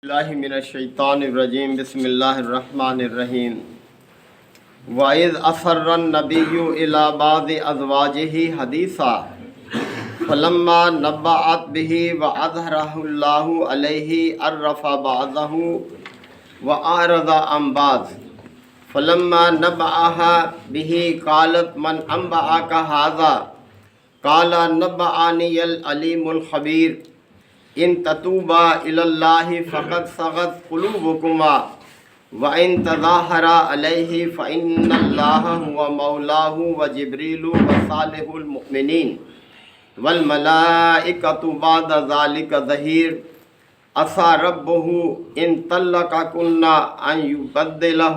اللہ من الشیطان الرجیم بسم اللہ الرحمن الرحیم وَإِذْ أَسَرَّ النَّبِيُّ إِلَىٰ بَعْضِ أَزْوَاجِهِ حَدِيثًا فَلَمَّا نَبَّأَتْ بِهِ وَأَظْهَرَهُ اللَّهُ عَلَيْهِ عَرَّفَ بَعْضَهُ وَأَعْرَضَ عَن بَعْضٍ فَلَمَّا نَبَّأَهَا بِهِ قَالَتْ مَنْ أَنبَأَكَ هَٰذَا قَالَ نَبَّأَنِيَ الْعَلِيمُ الْخَبِيرُ ان تتوبا الی اللہ فقد صغت قلوبکما وان تظاہرا علیہ فإن اللہ هو مولاه وجبریل وصالح المؤمنین والملائکۃ بعد ذلک ظہیر عسى ربه ان طلقکن ان یبدلہ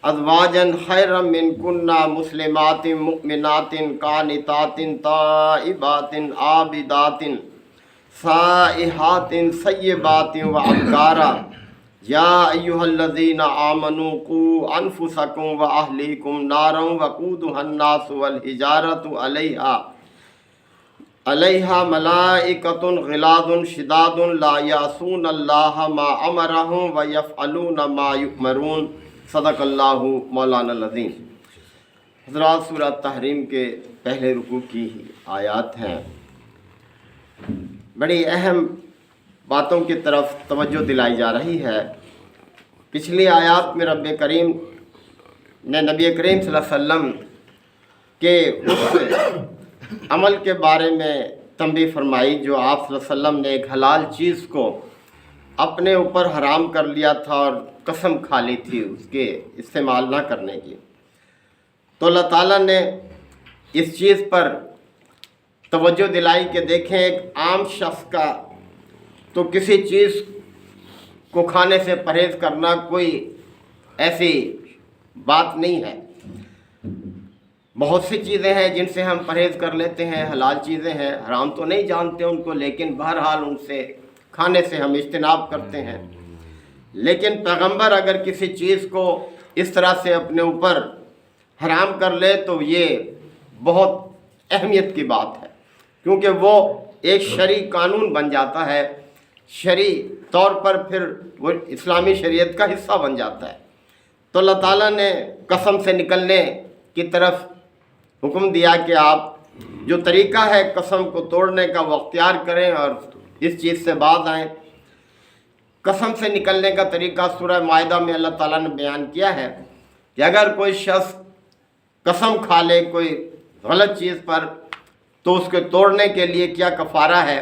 ازواجا خیرا منکن مسلمات مؤمنات قانتات تائبات عابدات سائحات سیبات وابکارا یا ایہا الذین آمنوا قوا انفسکم واہلیکم نارا وقودها الناس والحجارۃ علیہا ملائکۃ غلاظ شداد لا یعصون اللہ ما امرہم ویفعلون ما یؤمرون صدق اللہ مولانا العظیم۔ حضرات، سورہ تحریم کے پہلے رکوع کی آیات ہیں، بڑی اہم باتوں کی طرف توجہ دلائی جا رہی ہے۔ پچھلی آیات میں رب کریم نے نبی کریم صلی اللہ علیہ وسلم کے اس عمل کے بارے میں تنبیہ فرمائی جو آپ صلی اللہ علیہ وسلم نے ایک حلال چیز کو اپنے اوپر حرام کر لیا تھا اور قسم کھا لی تھی اس کے استعمال نہ کرنے کی۔ تو اللہ تعالیٰ نے اس چیز پر توجہ دلائی کہ دیکھیں، ایک عام شخص کا تو کسی چیز کو کھانے سے پرہیز کرنا کوئی ایسی بات نہیں ہے۔ بہت سی چیزیں ہیں جن سے ہم پرہیز کر لیتے ہیں، حلال چیزیں ہیں، حرام تو نہیں جانتے ان کو، لیکن بہرحال ان سے کھانے سے ہم اجتناب کرتے ہیں۔ لیکن پیغمبر اگر کسی چیز کو اس طرح سے اپنے اوپر حرام کر لے تو یہ بہت اہمیت کی بات ہے، کیونکہ وہ ایک شرعی قانون بن جاتا ہے، شرعی طور پر پھر وہ اسلامی شریعت کا حصہ بن جاتا ہے۔ تو اللہ تعالیٰ نے قسم سے نکلنے کی طرف حکم دیا کہ آپ جو طریقہ ہے قسم کو توڑنے کا وہ اختیار کریں اور اس چیز سے باز آئیں۔ قسم سے نکلنے کا طریقہ سورہ مائدہ میں اللہ تعالیٰ نے بیان کیا ہے کہ اگر کوئی شخص قسم کھا لے کوئی غلط چیز پر تو اس کے توڑنے کے لیے کیا کفارہ ہے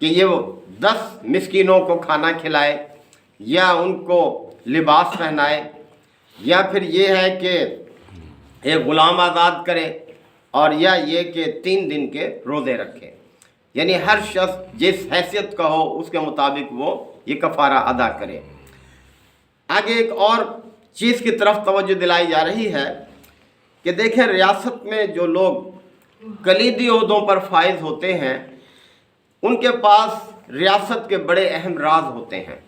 کہ یہ وہ 10 مسکینوں کو کھانا کھلائے یا ان کو لباس پہنائے، یا پھر یہ ہے کہ ایک غلام آزاد کرے، اور یا یہ کہ 3 دن کے روزے رکھے۔ یعنی ہر شخص جس حیثیت کا ہو اس کے مطابق وہ یہ کفارہ ادا کرے۔ آگے ایک اور چیز کی طرف توجہ دلائی جا رہی ہے کہ دیکھیں، ریاست میں جو لوگ کلیدی عہدوں پر فائز ہوتے ہیں ان کے پاس ریاست کے بڑے اہم راز ہوتے ہیں۔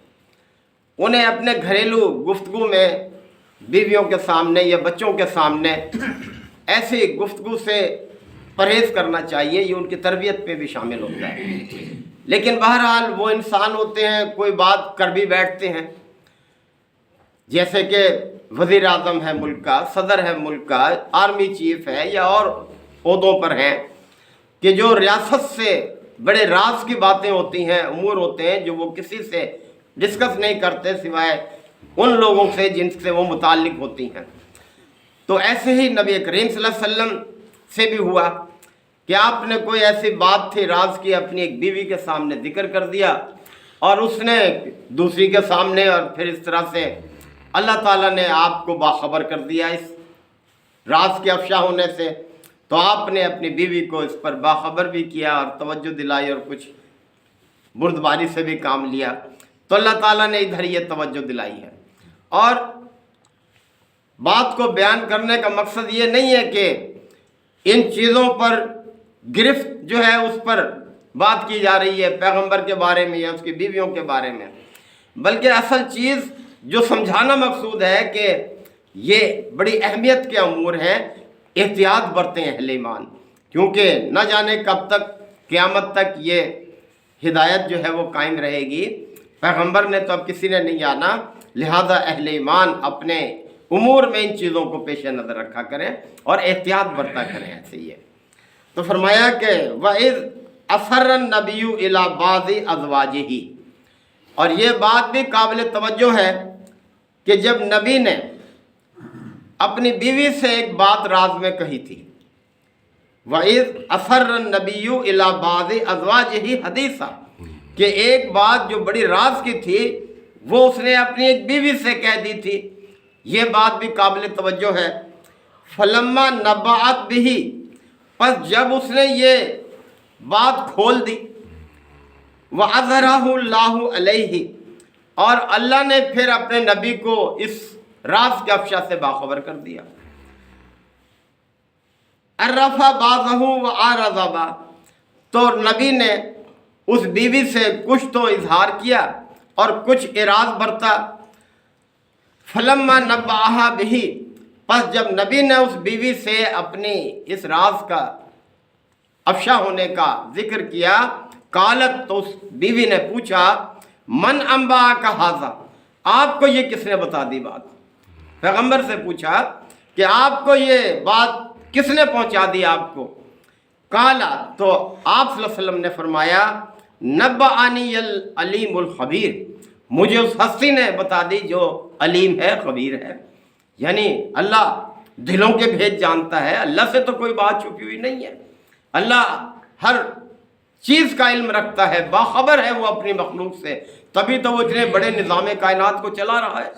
انہیں اپنے گھریلو گفتگو میں بیویوں کے سامنے یا بچوں کے سامنے ایسی گفتگو سے پرہیز کرنا چاہیے، یہ ان کی تربیت پہ بھی شامل ہوتا ہے۔ لیکن بہرحال وہ انسان ہوتے ہیں، کوئی بات کر بھی بیٹھتے ہیں، جیسے کہ وزیر اعظم ہے ملک کا، صدر ہے ملک کا، آرمی چیف ہے یا اور عہدوں پر ہیں، کہ جو ریاست سے بڑے راز کی باتیں ہوتی ہیں، امور ہوتے ہیں جو وہ کسی سے ڈسکس نہیں کرتے سوائے ان لوگوں سے جن سے وہ متعلق ہوتی ہیں۔ تو ایسے ہی نبی کریم صلی اللہ علیہ وسلم سے بھی ہوا کہ آپ نے کوئی ایسی بات تھی راز کی اپنی ایک بیوی کے سامنے ذکر کر دیا، اور اس نے دوسری کے سامنے، اور پھر اس طرح سے اللہ تعالیٰ نے آپ کو باخبر کر دیا اس راز کے افشا ہونے سے۔ تو آپ نے اپنی بیوی کو اس پر باخبر بھی کیا اور توجہ دلائی اور کچھ بردباری سے بھی کام لیا۔ تو اللہ تعالیٰ نے ادھر یہ توجہ دلائی ہے۔ اور بات کو بیان کرنے کا مقصد یہ نہیں ہے کہ ان چیزوں پر گرفت جو ہے اس پر بات کی جا رہی ہے پیغمبر کے بارے میں یا اس کی بیویوں کے بارے میں، بلکہ اصل چیز جو سمجھانا مقصود ہے کہ یہ بڑی اہمیت کے امور ہیں، احتیاط برتیں اہل ایمان، کیونکہ نہ جانے کب تک قیامت تک یہ ہدایت جو ہے وہ قائم رہے گی۔ پیغمبر نے تو اب کسی نے نہیں آنا، لہذا اہل ایمان اپنے امور میں ان چیزوں کو پیش نظر رکھا کریں اور احتیاط برتا کریں۔ ایسے ہی ہے تو فرمایا کہ وَإِذْ أَسَرَّ النَّبِيُّ إِلَىٰ بَعْضِ أَزْوَاجِهِ، اور یہ بات بھی قابل توجہ ہے کہ جب نبی نے اپنی بیوی سے ایک بات راز میں کہی تھی، وَإِذْ أَسَرَّ النَّبِيُّ إِلَىٰ بَعْضِ أَزْوَاجِهِ حَدِيثًا، کہ ایک بات جو بڑی راز کی تھی وہ اس نے اپنی ایک بیوی سے کہہ دی تھی، یہ بات بھی قابل توجہ ہے۔ فَلَمَّا نَبَّأَتْ بِهِ، پس جب اس نے یہ بات کھول دی، وَأَظْهَرَهُ اللَّهُ عَلَيْهِ، اور اللہ نے پھر اپنے نبی کو اس راز کے افشا سے باخبر کر دیا۔ عَرَّفَ بَعْضَهُ وَأَعْرَضَ بَعْضَهُ، تو نبی نے اس بیوی سے کچھ تو اظہار کیا اور کچھ اعراض برتا۔ فَلَمَّا نَبَّأَهَا بِهِ، پس جب نبی نے اس بیوی سے اپنی اس راز کا افشا ہونے کا ذکر کیا، قالت، تو اس بیوی نے پوچھا، من انباک ھذا، آپ کو یہ کس نے بتا دی بات؟ پیغمبر سے پوچھا کہ آپ کو یہ بات کس نے پہنچا دی آپ کو؟ قالا، تو آپ صلی اللہ علیہ وسلم نے فرمایا، نبأنی العلیم الخبیر، مجھے اس ہستی نے بتا دی جو علیم ہے، خبیر ہے۔ یعنی اللہ دلوں کے بھید جانتا ہے، اللہ سے تو کوئی بات چھپی ہوئی نہیں ہے، اللہ ہر چیز کا علم رکھتا ہے، باخبر ہے وہ اپنی مخلوق سے، تبھی تو وہ اتنے بڑے نظام کائنات کو چلا رہا ہے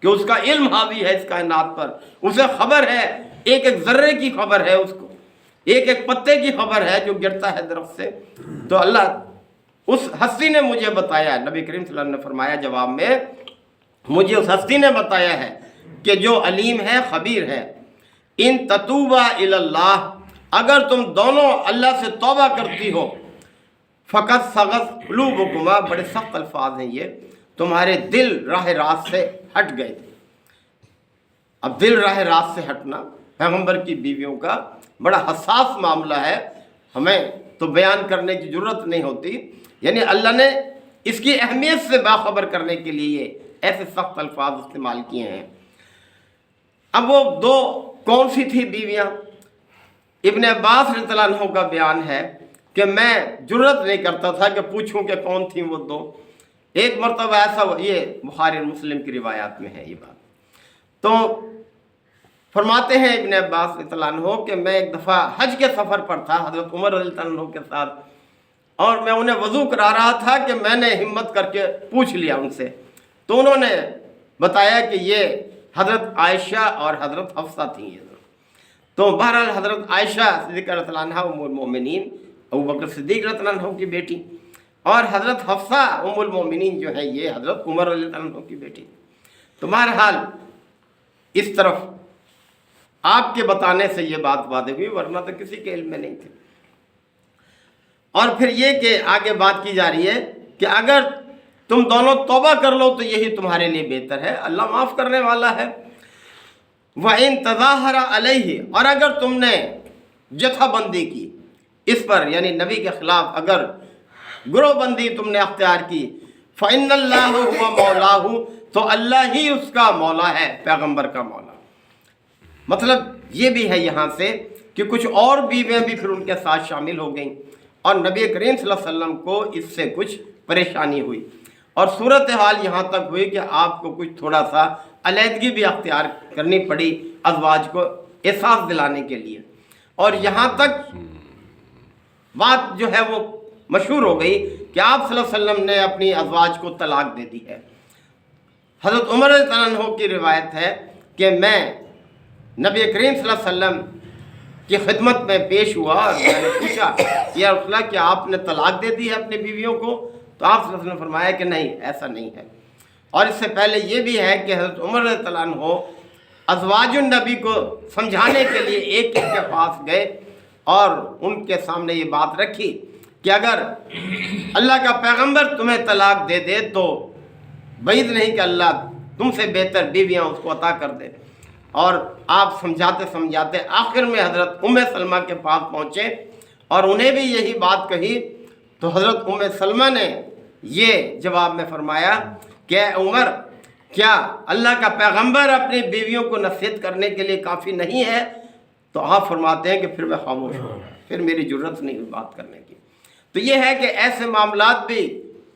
کہ اس کا علم حاوی ہے اس کائنات پر، اسے خبر ہے، ایک ایک ذرے کی خبر ہے، اس کو ایک ایک پتے کی خبر ہے جو گرتا ہے درخت سے۔ تو اللہ اس ہستی نے مجھے بتایا، نبی کریم صلی اللہ علیہ وسلم نے فرمایا جواب میں، مجھے اس ہستی نے بتایا ہے کہ جو علیم ہے، خبیر ہے۔ ان تتوبا الی اللہ، اگر تم دونوں اللہ سے توبہ کرتی ہو، فقط صغت قلوبکما، بڑے سخت الفاظ ہیں یہ، تمہارے دل راہ راست سے ہٹ گئے تھے۔ اب دل راہ راست سے ہٹنا پیغمبر کی بیویوں کا بڑا حساس معاملہ ہے، ہمیں تو بیان کرنے کی ضرورت نہیں ہوتی، یعنی اللہ نے اس کی اہمیت سے باخبر کرنے کے لیے ایسے سخت الفاظ استعمال کیے ہیں۔ اب وہ دو کون سی تھی بیویاں؟ ابن عباس رضی اللہ عنہ کا بیان ہے کہ میں جرت نہیں کرتا تھا کہ پوچھوں کہ کون تھیں وہ دو۔ ایک مرتبہ ایسا، یہ بخاری اور مسلم کی روایات میں ہے یہ بات، تو فرماتے ہیں ابن عباس رضی اللہ عنہ کہ میں ایک دفعہ حج کے سفر پر تھا حضرت عمر رضی اللہ عنہ کے ساتھ، اور میں انہیں وضو کرا رہا تھا کہ میں نے ہمت کر کے پوچھ لیا ان سے، تو انہوں نے بتایا کہ یہ حضرت عائشہ اور حضرت حفصہ تھیں یہ۔ تو بہرحال حضرت عائشہ صدیقہ رضی اللہ عنہ ام المومنین، ابوبکر صدیق رضی اللہ عنہ کی بیٹی، اور حضرت حفصہ ام المومنین جو ہے یہ حضرت عمر رضی اللہ عنہ کی بیٹی۔ تو بہرحال اس طرف آپ کے بتانے سے یہ بات واضح ہوئی، ورنہ تو کسی کے علم میں نہیں تھی۔ اور پھر یہ کہ آگے بات کی جا رہی ہے کہ اگر تم دونوں توبہ کر لو تو یہی تمہارے لیے بہتر ہے، اللہ معاف کرنے والا ہے۔ وَإِن تَظَاهَرَ عَلَيْهِ، اور اگر تم نے جتھا بندی کی اس پر، یعنی نبی کے خلاف اگر گروہ بندی تم نے اختیار کی، فَإِنَّ اللَّهُ هُوَ مَوْلَاهُ، تو اللہ ہی اس کا مولا ہے، پیغمبر کا مولا۔ مطلب یہ بھی ہے یہاں سے کہ کچھ اور بیویاں بھی پھر ان کے ساتھ شامل ہو گئیں، اور نبی کریم صلی اللہ علیہ وسلم کو اس سے کچھ پریشانی ہوئی، اور صورتحال یہاں تک ہوئی کہ آپ کو کچھ تھوڑا سا علیحدگی بھی اختیار کرنی پڑی ازواج کو احساس دلانے کے لیے، اور یہاں تک بات جو ہے وہ مشہور ہو گئی کہ آپ صلی اللہ علیہ وسلم نے اپنی ازواج کو طلاق دے دی ہے۔ حضرت عمر رضی اللہ عنہ کی روایت ہے کہ میں نبی کریم صلی اللہ علیہ وسلم کی خدمت میں پیش ہوا اور میں نے پوچھا یا رسول اللہ کیا آپ نے طلاق دے دی ہے اپنی بیویوں کو؟ تو آپ صلی اللہ علیہ وسلم نے فرمایا کہ نہیں، ایسا نہیں ہے۔ اور اس سے پہلے یہ بھی ہے کہ حضرت عمر رضی اللہ عنہ ازواج النبی کو سمجھانے کے لیے ایک ایک کے پاس گئے اور ان کے سامنے یہ بات رکھی کہ اگر اللہ کا پیغمبر تمہیں طلاق دے دے تو بعید نہیں کہ اللہ تم سے بہتر بیویاں اس کو عطا کر دے۔ اور آپ سمجھاتے سمجھاتے آخر میں حضرت ام سلمہ کے پاس پہنچے اور انہیں بھی یہی بات کہی تو حضرت سلمہ نے یہ جواب میں فرمایا کہ عمر، کیا اللہ کا پیغمبر اپنی بیویوں کو نصیحت کرنے کے لیے کافی نہیں ہے؟ تو آپ فرماتے ہیں کہ پھر میں خاموش ہوں، پھر میری جرت نہیں بات کرنے کی۔ تو یہ ہے کہ ایسے معاملات بھی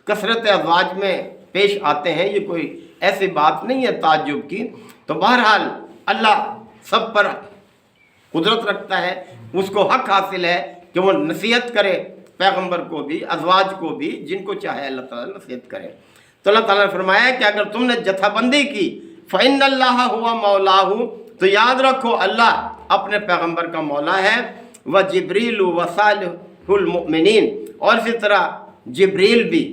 کثرت ازواج میں پیش آتے ہیں، یہ کوئی ایسی بات نہیں ہے تعجب کی۔ تو بہرحال اللہ سب پر قدرت رکھتا ہے، اس کو حق حاصل ہے کہ وہ نصیحت کرے، پیغمبر کو بھی، ازواج کو بھی، جن کو چاہے اللہ تعالیٰ نصیحت کرے۔ تو اللہ تعالیٰ نے فرمایا کہ اگر تم نے جتھا بندی کی فَإِنَّ اللَّهَ هُوَ مَوْلَاهُ، تو یاد رکھو اللہ اپنے پیغمبر کا مولا ہے، وَجِبْرِيلُ وَصَالِحُ الْمُؤْمِنِينَ، اور اسی طرح جبریل بھی،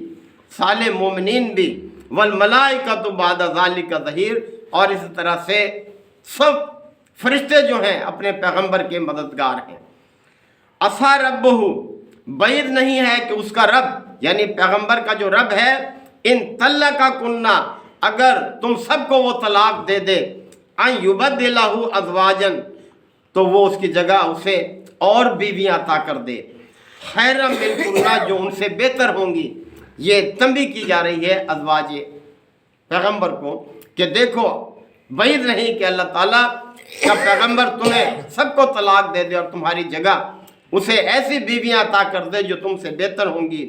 صالح مومنین بھی، وَالْمَلَائِكَةُ بَعْدَ ذَلِكَ ظَهِيرٌ، اور اسی طرح سے سب فرشتے جو ہیں اپنے پیغمبر کے مددگار ہیں۔ عَصَىٰ رَبُّهُ، بعید نہیں ہے کہ اس کا رب یعنی پیغمبر کا جو رب ہے، ان طلقکن، اگر تم سب کو وہ طلاق دے دے، ان یبدلہ ازواجن، تو وہ اس کی جگہ اسے اور بیویاں عطا کر دے، خیرا منکن، جو ان سے بہتر ہوں گی۔ یہ تنبیہ کی جا رہی ہے ازواج پیغمبر کو کہ دیکھو، بعید نہیں کہ اللہ تعالیٰ کا پیغمبر تمہیں سب کو طلاق دے دے اور تمہاری جگہ اسے ایسی بیویاں عطا کر دے جو تم سے بہتر ہوں گی،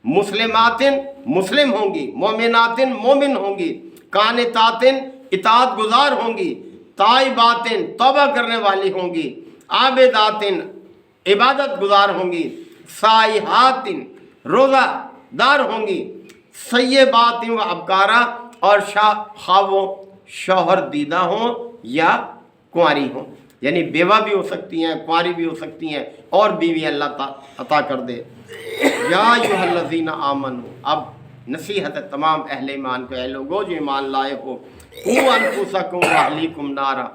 مسلماتن، مسلم ہوں گی، مومناتن، مومن ہوں گی، قانتاتن، اطاعت گزار ہوں گی، تائباتن، توبہ کرنے والی ہوں گی، عابداتن، عبادت گزار ہوں گی، سائحاتن، روزہ دار ہوں گی، سیباتن و ابکارا، اور خواہ وہ شوہر دیدہ ہوں یا کنواری ہوں، یعنی بیوہ بھی ہو سکتی ہیں، کنواری بھی ہو سکتی ہیں، اور بیوی اللہ عطا کر دے۔ یا ایھا الذین آمنوا، اب نصیحت ہے تمام اہل ایمان کو، اے لوگو جو ایمان لائے ہو، قوا انفسکم واہلیکم نارا،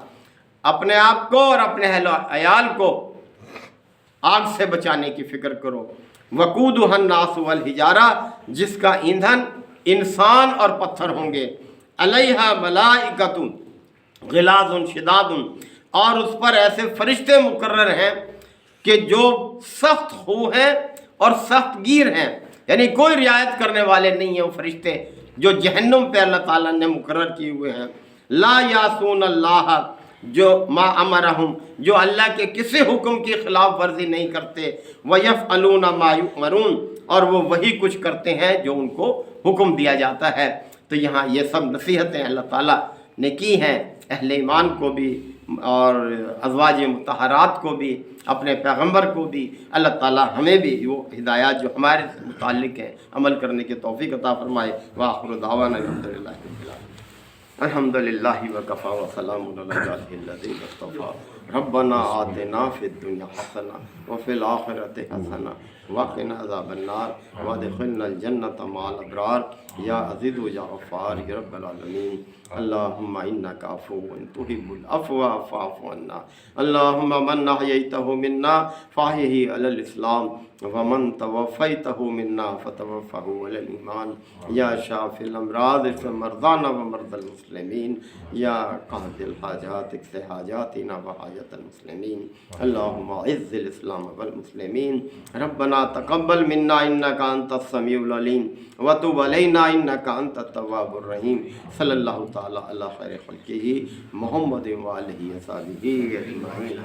اپنے آپ کو اور اپنے اہل و عیال کو آگ سے بچانے کی فکر کرو، وقودھا الناس والحجارہ، جس کا ایندھن انسان اور پتھر ہوں گے، علیہا ملائکۃ غلاظ شداد، اور اس پر ایسے فرشتے مقرر ہیں کہ جو سخت خو ہیں اور سخت گیر ہیں، یعنی کوئی رعایت کرنے والے نہیں ہیں وہ فرشتے جو جہنم پہ اللہ تعالیٰ نے مقرر کیے ہوئے ہیں۔ لا یاسون اللہ، جو ما امرہم، جو اللہ کے کسی حکم کی خلاف ورزی نہیں کرتے، ویفعلون ما یؤمرون، اور وہ وہی کچھ کرتے ہیں جو ان کو حکم دیا جاتا ہے۔ تو یہاں یہ سب نصیحتیں اللہ تعالیٰ نے کی ہیں اہل ایمان کو بھی اور ازواج مطہرات کو بھی، اپنے پیغمبر کو بھی۔ اللہ تعالیٰ ہمیں بھی وہ ہدایات جو ہمارے متعلق ہیں عمل کرنے کی توفیق عطا فرمائے۔ وآخر دعوانا الحمدللہ رب العالمین۔ الحمدللہ وکفی وسلام علی عبادہ الذین اصطفی۔ ربنا آتنا فی الدنیا حسنہ وفی الآخرۃ حسنہ وقنا عذاب النار وادخلنا الجنۃ مع الابرار، یا عزیز و یا غفار یا رب العالمین۔ اللہم انک عفو تحب العفو فاعف عنا، اللہم من احییتہ منا فاحیہ علی الاسلام، ومن توفیتہ منا فتوفہ علی الایمان، یا شافی الامراض اشف مرضانا ومرضى المسلمین، یا قاضی الحاجات اقض حاجاتنا وحاجات المسلمین۔ اللہم اعز الاسلام والمسلمین، ربنا تقبل منا انک انت السمیع العلیم وتب علینا انک انت التواب الرحیم۔ صلی اللہ تعالی علی خیر خلقہ محمد وآلہ وصحبہ اجمعین۔